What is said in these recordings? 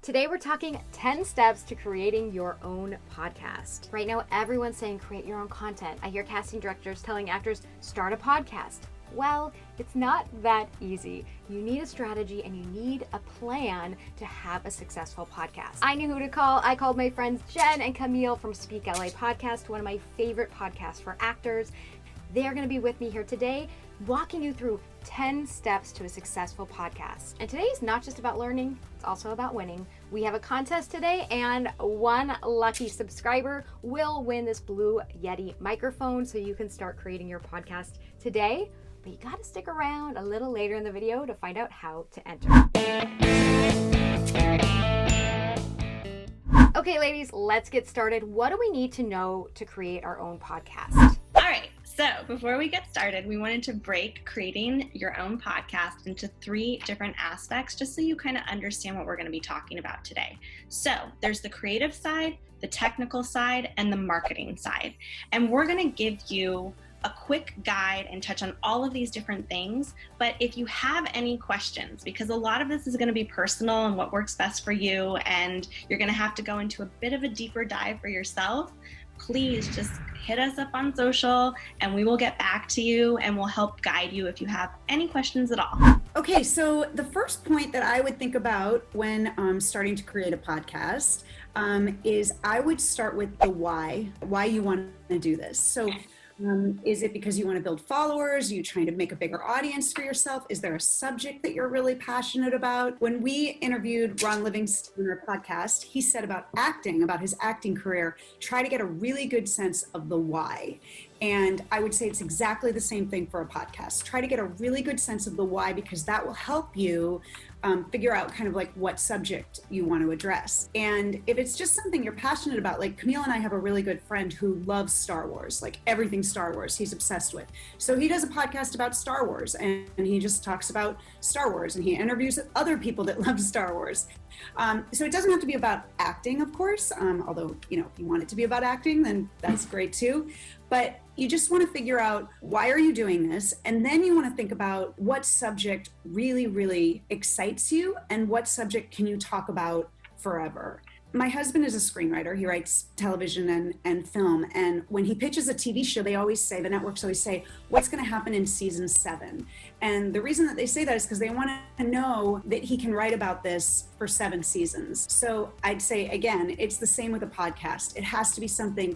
Today we're talking 10 steps to creating your own podcast. Right now, everyone's saying create your own content. I hear casting directors telling actors, start a podcast. Well, it's not that easy. You need a strategy and you need a plan to have a successful podcast. I knew who to call. I called my friends Jen and Camille from SpeakLA Podcast, one of my favorite podcasts for actors. They're going to be with me here today, walking you through 10 steps to a successful podcast. And today is not just about learning, it's also about winning. We have a contest today, and one lucky subscriber will win this blue Yeti microphone so you can start creating your podcast today. But you gotta stick around a little later in the video to find out how to enter. Okay, ladies, let's get started. What do we need to know to create our own podcast? All right. So before we get started, we wanted to break creating your own podcast into 3 different aspects, just so you kind of understand what we're going to be talking about today. So there's the creative side, the technical side, and the marketing side. And we're going to give you a quick guide and touch on all of these different things. But if you have any questions, because a lot of this is going to be personal and what works best for you, and you're going to have to go into a bit of a deeper dive for yourself, please just hit us up on social and we will get back to you and we'll help guide you if you have any questions at all. Okay, so the first point that I would think about when starting to create a podcast is I would start with the why you want to do this. So is it because you want to build followers? Are you trying to make a bigger audience for yourself? Is there a subject that you're really passionate about? When we interviewed Ron Livingston on our podcast, he said about his acting career, try to get a really good sense of the why. And I would say it's exactly the same thing for a podcast. Try to get a really good sense of the why, because that will help you figure out kind of like what subject you want to address. And if it's just something you're passionate about, like Camille and I have a really good friend who loves Star Wars, like everything Star Wars, he's obsessed with. So he does a podcast about Star Wars, and he just talks about Star Wars, and he interviews other people that love Star Wars. So it doesn't have to be about acting, of course, although, if you want it to be about acting, then that's great too. But you just want to figure out, why are you doing this? And then you want to think about what subject really, really excites you and what subject can you talk about forever. My husband is a screenwriter. He writes television and film. And when he pitches a TV show, the networks always say, what's going to happen in season 7? And the reason that they say that is because they want to know that he can write about this for 7 seasons. So I'd say, again, it's the same with a podcast. It has to be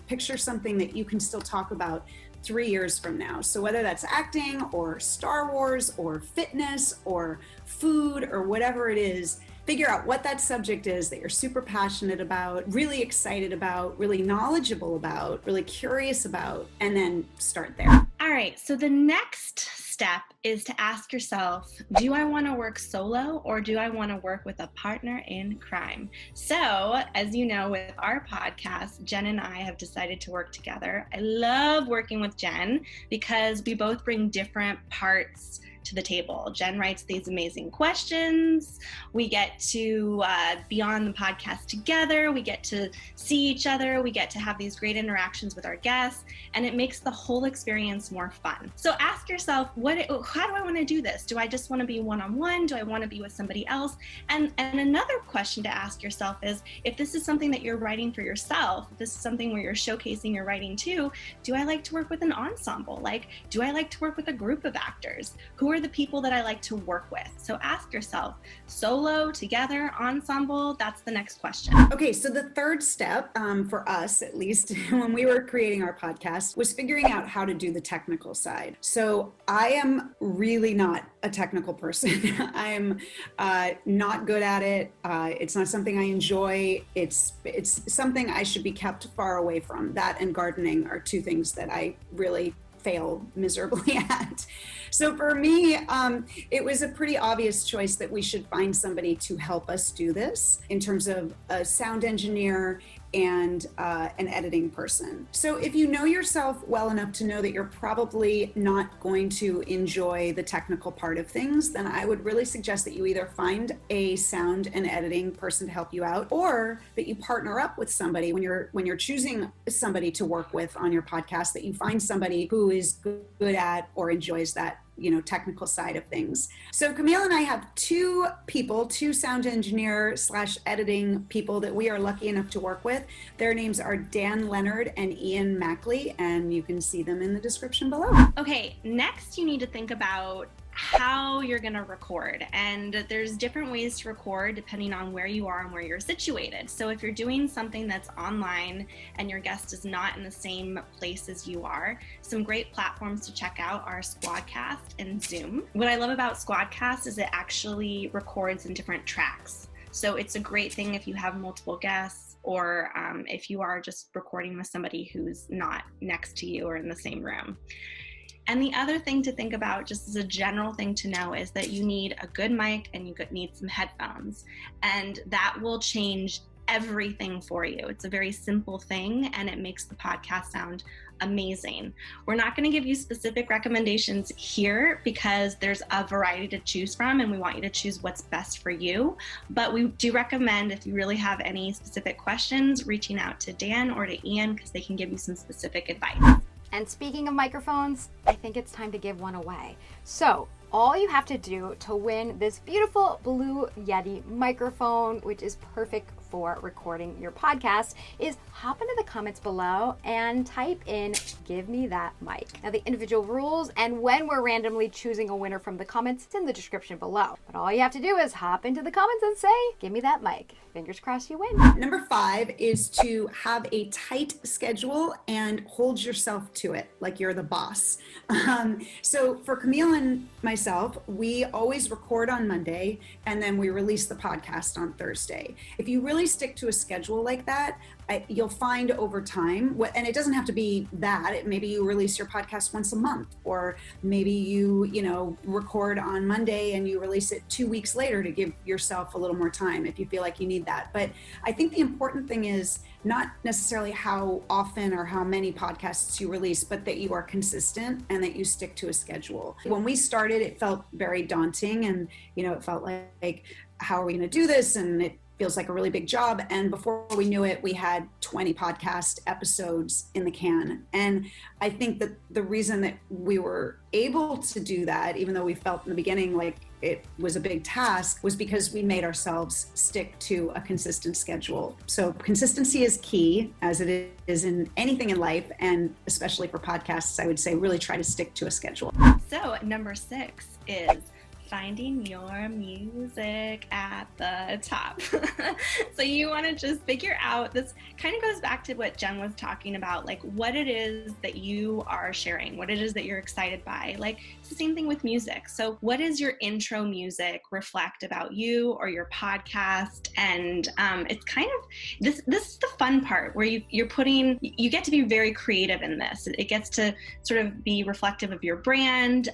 picture something that you can still talk about 3 years from now. So whether that's acting or Star Wars or fitness or food or whatever it is, figure out what that subject is that you're super passionate about, really excited about, really knowledgeable about, really curious about, and then start there. All right, so the next step is to ask yourself, do I want to work solo or do I want to work with a partner in crime? So, as you know, with our podcast, Jen and I have decided to work together. I love working with Jen because we both bring different parts to the table. Jen writes these amazing questions. We get to be on the podcast together. We get to see each other. We get to have these great interactions with our guests, and it makes the whole experience more fun. So ask yourself, how do I want to do this? Do I just want to be one-on-one? Do I want to be with somebody else? And another question to ask yourself is, if this is something that you're writing for yourself, if this is something where you're showcasing your writing too, do I like to work with an ensemble? Like, do I like to work with a group of actors? Who are the people that I like to work with? So ask yourself, solo, together, ensemble, that's the next question. Okay, so the third step, for us at least, when we were creating our podcast, was figuring out how to do the technical side. So I am really not a technical person. I am not good at it. It's not something I enjoy. It's something I should be kept far away from. That and gardening are 2 things that I really fail miserably at. So for me, it was a pretty obvious choice that we should find somebody to help us do this in terms of a sound engineer and an editing person. So if you know yourself well enough to know that you're probably not going to enjoy the technical part of things, then I would really suggest that you either find a sound and editing person to help you out, or that you partner up with somebody when you're choosing somebody to work with on your podcast, that you find somebody who is good at or enjoys that technical side of things. So Camille and I have two sound engineer / editing people that we are lucky enough to work with. Their names are Dan Leonard and Ian Mackley, and you can see them in the description below. Okay, next you need to think about how you're going to record. And there's different ways to record depending on where you are and where you're situated. So if you're doing something that's online and your guest is not in the same place as you are, some great platforms to check out are Squadcast and Zoom. What I love about Squadcast is it actually records in different tracks. So it's a great thing if you have multiple guests, or if you are just recording with somebody who's not next to you or in the same room. And the other thing to think about, just as a general thing to know, is that you need a good mic and you need some headphones. And that will change everything for you. It's a very simple thing and it makes the podcast sound amazing. We're not going to give you specific recommendations here because there's a variety to choose from and we want you to choose what's best for you. But we do recommend, if you really have any specific questions, reaching out to Dan or to Ian because they can give you some specific advice. And speaking of microphones, I think it's time to give one away. So all you have to do to win this beautiful blue Yeti microphone, which is perfect for recording your podcast, is hop into the comments below and type in, "Give me that mic." Now the individual rules and when we're randomly choosing a winner from the comments, it's in the description below. But all you have to do is hop into the comments and say, "Give me that mic." Fingers crossed you win. Number 5 is to have a tight schedule and hold yourself to it like you're the boss. So for Camille and myself, we always record on Monday and then we release the podcast on Thursday. If you really stick to a schedule like that, you'll find over time, and it doesn't have to be that, maybe you release your podcast once a month, or maybe you record on Monday and you release it 2 weeks later to give yourself a little more time if you feel like you need that. But I think the important thing is not necessarily how often or how many podcasts you release, but that you are consistent and that you stick to a schedule. When we started, it felt very daunting and, it felt like, how are we going to do this? And it feels like a really big job. And before we knew it, we had 20 podcast episodes in the can. And I think that the reason that we were able to do that, even though we felt in the beginning like it was a big task, was because we made ourselves stick to a consistent schedule. So consistency is key, as it is in anything in life. And especially for podcasts, I would say really try to stick to a schedule. So number 6 is finding your music at the top. So you want to just figure out, this kind of goes back to what Jen was talking about, like what it is that you are sharing, what it is that you're excited by. Like it's the same thing with music. So what does your intro music reflect about you or your podcast? And it's kind of, this is the fun part where you get to be very creative in this. It gets to sort of be reflective of your brand.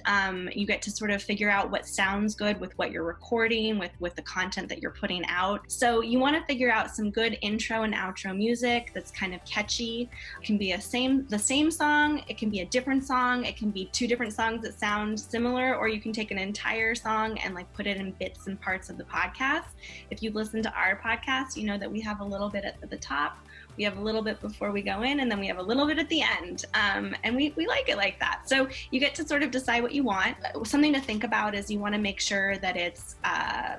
You get to sort of figure out what sounds good with what you're recording, with the content that you're putting out. So you want to figure out some good intro and outro music that's kind of catchy. It can be the same song, it can be a different song, it can be 2 different songs that sound similar, or you can take an entire song and like put it in bits and parts of the podcast. If you listen to our podcast, you know that we have a little bit at the top, we have a little bit before we go in, and then we have a little bit at the end. And we like it like that. So you get to sort of decide what you want. Something to think about is you want to make sure that it's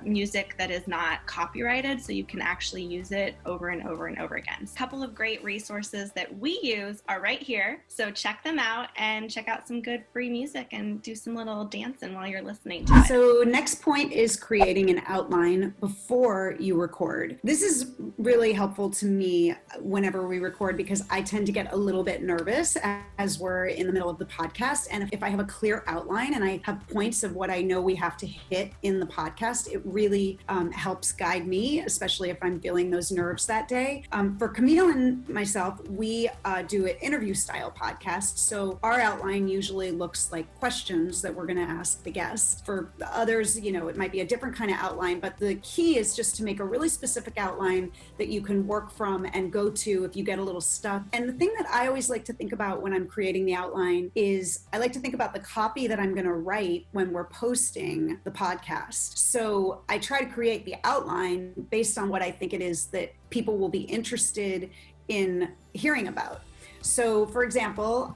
music that is not copyrighted, so you can actually use it over and over and over again. A couple of great resources that we use are right here. So check them out and check out some good free music and do some little dancing while you're listening to it. So next point is creating an outline before you record. This is really helpful to me whenever we record because I tend to get a little bit nervous as we're in the middle of the podcast. And if I have a clear outline and I have points of what I know we have to hit in the podcast, it really helps guide me, especially if I'm feeling those nerves that day. For Camille and myself, we do an interview style podcast. So our outline usually looks like questions that we're going to ask the guest. For the others, it might be a different kind of outline, but the key is just to make a really specific outline that you can work from and go to if you get a little stuck. And the thing that I always like to think about when I'm creating the outline is I like to think about the copy that I'm going to write when we're posting the podcast. So I try to create the outline based on what I think it is that people will be interested in hearing about. So for example,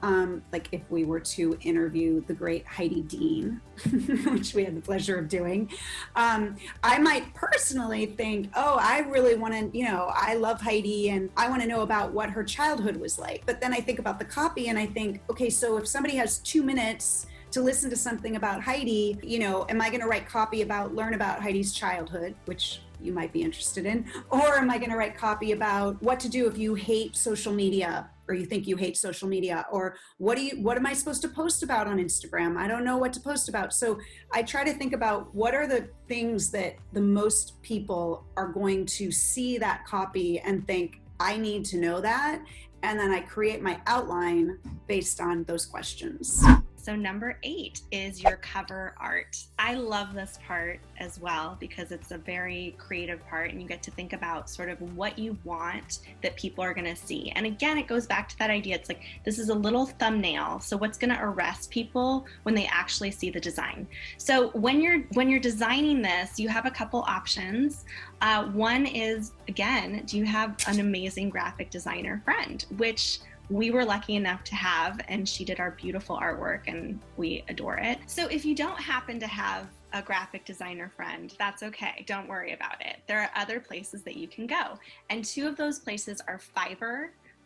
like if we were to interview the great Heidi Dean, which we had the pleasure of doing, I might personally think, oh, I really want to, I love Heidi and I want to know about what her childhood was like. But then I think about the copy and I think, okay, so if somebody has 2 minutes to listen to something about Heidi, am I going to write copy learn about Heidi's childhood, which you might be interested in, or am I going to write copy about what to do if you hate social media or you think you hate social media, or what am I supposed to post about on Instagram? I don't know what to post about. So I try to think about what are the things that the most people are going to see that copy and think, I need to know that. And then I create my outline based on those questions. So number 8 is your cover art. I love this part as well because it's a very creative part and you get to think about sort of what you want that people are going to see. And again, it goes back to that idea. It's like, this is a little thumbnail. So what's going to arrest people when they actually see the design? So when you're designing this, you have a couple options. One is, again, do you have an amazing graphic designer friend, which we were lucky enough to have, and she did our beautiful artwork and we adore it. So if you don't happen to have a graphic designer friend, that's okay. Don't worry about it. There are other places that you can go. And 2 of those places are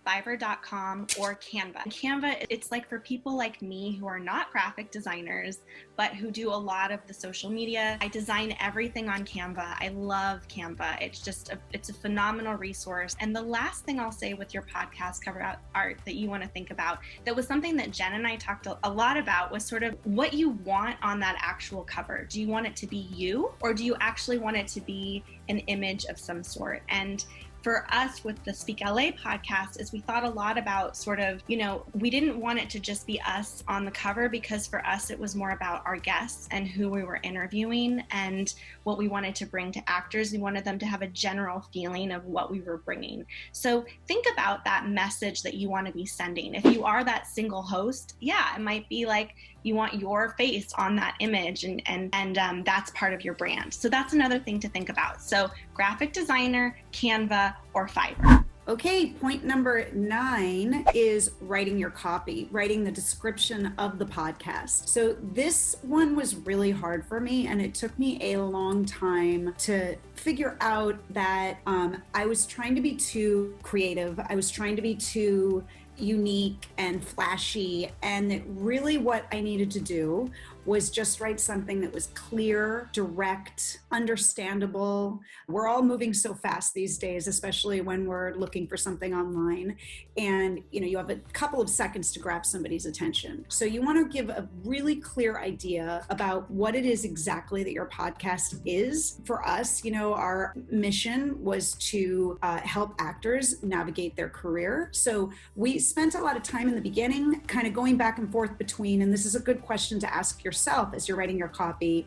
Fiverr.com or Canva. Canva, it's like for people like me who are not graphic designers, but who do a lot of the social media. I design everything on Canva. I love Canva. It's a phenomenal resource. And the last thing I'll say with your podcast cover art that you want to think about, that was something that Jen and I talked a lot about, was sort of what you want on that actual cover. Do you want it to be you, or do you actually want it to be an image of some sort? And for us with the SpeakLA podcast is we thought a lot about sort of, we didn't want it to just be us on the cover, because for us it was more about our guests and who we were interviewing and what we wanted to bring to actors. We wanted them to have a general feeling of what we were bringing. So think about that message that you want to be sending. If you are that single host, it might be like you want your face on that image and that's part of your brand. So that's another thing to think about. So graphic designer, Canva, or Fiverr. Okay, point number 9 is writing your copy, writing the description of the podcast. So this one was really hard for me, and it took me a long time to figure out that I was trying to be too creative. I was trying to be too unique and flashy, and that really what I needed to do was just write something that was clear, direct, understandable. We're all moving so fast these days, especially when we're looking for something online. And you have a couple of seconds to grab somebody's attention. So you want to give a really clear idea about what it is exactly that your podcast is. For us, our mission was to help actors navigate their career. So we spent a lot of time in the beginning kind of going back and forth between, and this is a good question to ask yourself as you're writing your copy,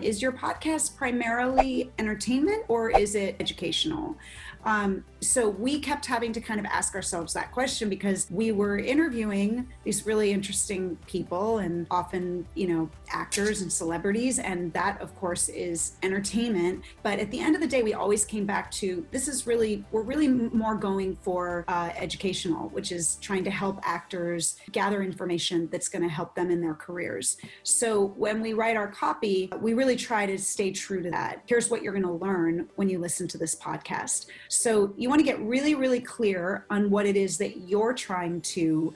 is your podcast primarily entertainment or is it educational? So we kept having to kind of ask ourselves that question because we were interviewing these really interesting people and often, actors and celebrities. And that, of course, is entertainment. But at the end of the day, we always came back to we're really more going for educational, which is trying to help actors gather information that's going to help them in their careers. So when we write our copy, we really try to stay true to that. Here's what you're going to learn when you listen to this podcast. So you want to get really, really clear on what it is that you're trying to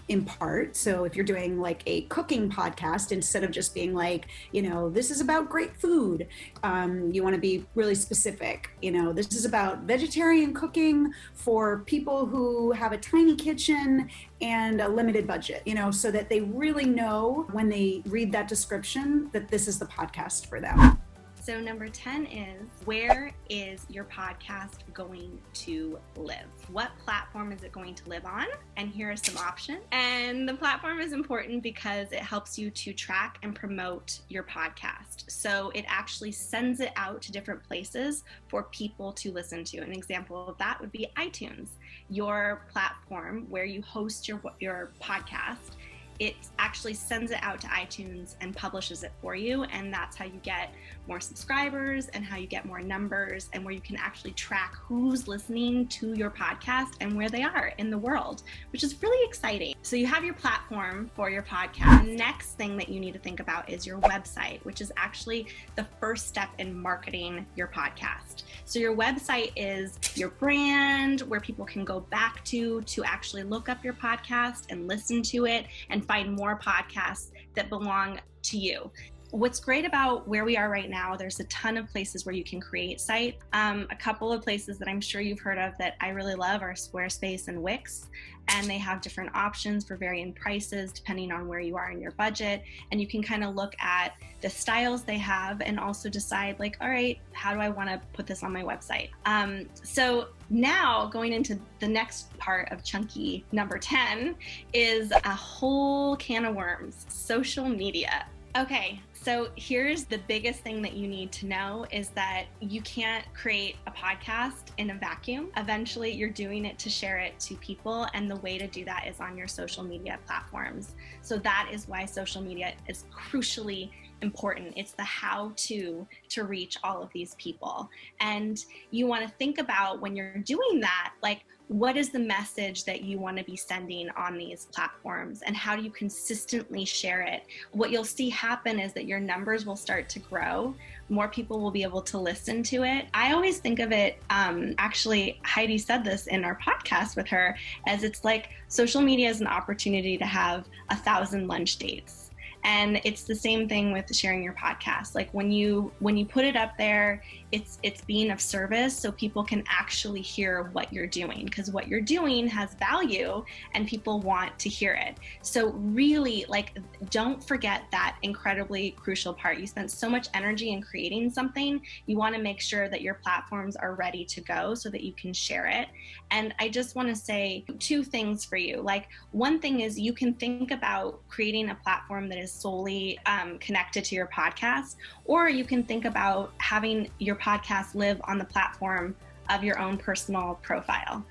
impart. So if you're doing like a cooking podcast, instead of just being like, this is about great food, you want to be really specific. This is about vegetarian cooking for people who have a tiny kitchen and a limited budget, so that they really know when they read that description that this is the podcast for them. So number 10 is, where is your podcast going to live? What platform is it going to live on? And here are some options. And the platform is important because it helps you to track and promote your podcast. So it actually sends it out to different places for people to listen to. An example of that would be iTunes, your platform where you host your podcast. it actually sends it out to iTunes and publishes it for you. And that's how you get more subscribers and how you get more numbers, and where you can actually track who's listening to your podcast and where they are in the world, which is really exciting. So you have your platform for your podcast. The next thing that you need to think about is your website, which is actually the first step in marketing your podcast. So your website is your brand, where people can go back to actually look up your podcast and listen to it and find more podcasts that belong to you. What's great about where we are right now, there's a ton of places where you can create sites. A couple of places that I'm sure you've heard of that I really love are Squarespace and Wix, and they have different options for varying prices depending on where you are in your budget. And you can kind of look at the styles they have and also decide, like, all right, how do I want to put this on my website? So now going into the next part of chunky number 10 is a whole can of worms: social media. Okay, so here's the biggest thing that you need to know is that you can't create a podcast in a vacuum. Eventually, you're doing it to share it to people, and the way to do that is on your social media platforms. So that is why social media is crucially important. It's the how-to reach all of these people. And you want to think about, when you're doing that, like, what is the message that you want to be sending on these platforms, and how do you consistently share it? What you'll see happen is that your numbers will start to grow. More people will be able to listen to it. I always think of it, actually, Heidi said this in our podcast with her, as it's like social media is an opportunity to have 1,000 lunch dates. And it's the same thing with sharing your podcast. Like when you put it up there, it's being of service so people can actually hear what you're doing, because what you're doing has value and people want to hear it. So really, like, don't forget that incredibly crucial part. You spent so much energy in creating something. You want to make sure that your platforms are ready to go so that you can share it. And I just want to say two things for you. Like, one thing is you can think about creating a platform that is solely connected to your podcast, or you can think about having your podcast live on the platform of your own personal profile.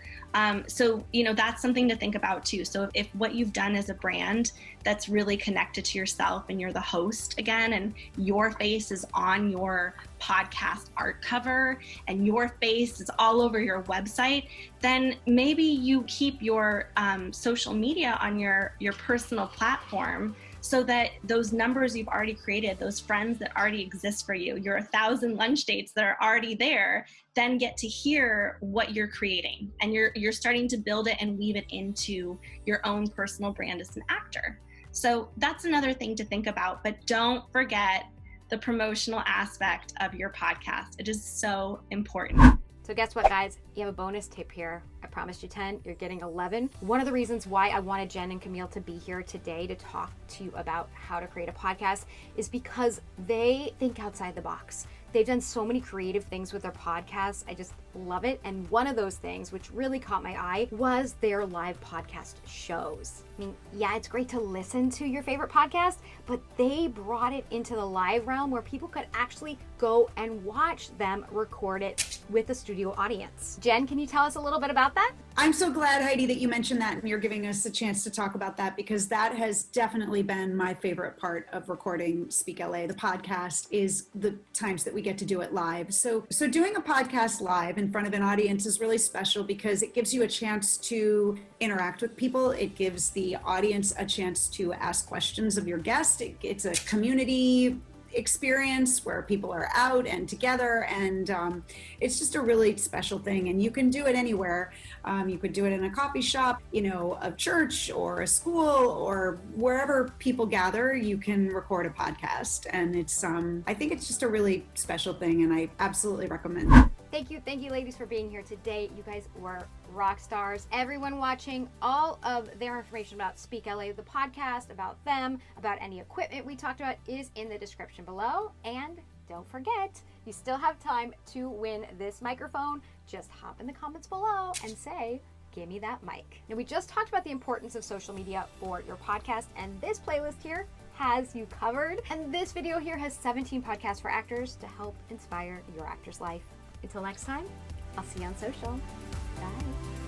So, that's something to think about too. So if what you've done is a brand that's really connected to yourself and you're the host again, and your face is on your podcast art cover and your face is all over your website, then maybe you keep your social media on your personal platform, so that those numbers you've already created, those friends that already exist for you, your 1,000 lunch dates that are already there, then get to hear what you're creating. And you're starting to build it and weave it into your own personal brand as an actor. So that's another thing to think about, but don't forget the promotional aspect of your podcast. It is so important. So guess what, guys? You have a bonus tip here. I promised you 10, you're getting 11. One of the reasons why I wanted Jen and Camille to be here today to talk to you about how to create a podcast is because they think outside the box. They've done so many creative things with their podcasts. I just love it. And one of those things, which really caught my eye, was their live podcast shows. I mean, yeah, it's great to listen to your favorite podcast, but they brought it into the live realm where people could actually go and watch them record it with a studio audience. Jen, can you tell us a little bit about that? I'm so glad, Heidi, that you mentioned that and you're giving us a chance to talk about that, because that has definitely been my favorite part of recording SpeakLA, the podcast, is the times that we get to do it live. So doing a podcast live in front of an audience is really special because it gives you a chance to interact with people. It gives the audience a chance to ask questions of your guest. It's a community experience where people are out and together, and it's just a really special thing. And you can do it anywhere. You could do it in a coffee shop, a church or a school, or wherever people gather. You can record a podcast, and it's I think it's just a really special thing, and I absolutely recommend it. Thank you ladies for being here today. You guys were rock stars. Everyone watching, all of their information about SpeakLA, the podcast, about them, about any equipment we talked about is in the description below. And don't forget, you still have time to win this microphone. Just hop in the comments below and say, give me that mic. Now, we just talked about the importance of social media for your podcast, and this playlist here has you covered. And this video here has 17 podcasts for actors to help inspire your actor's life. Until next time, I'll see you on social. Bye.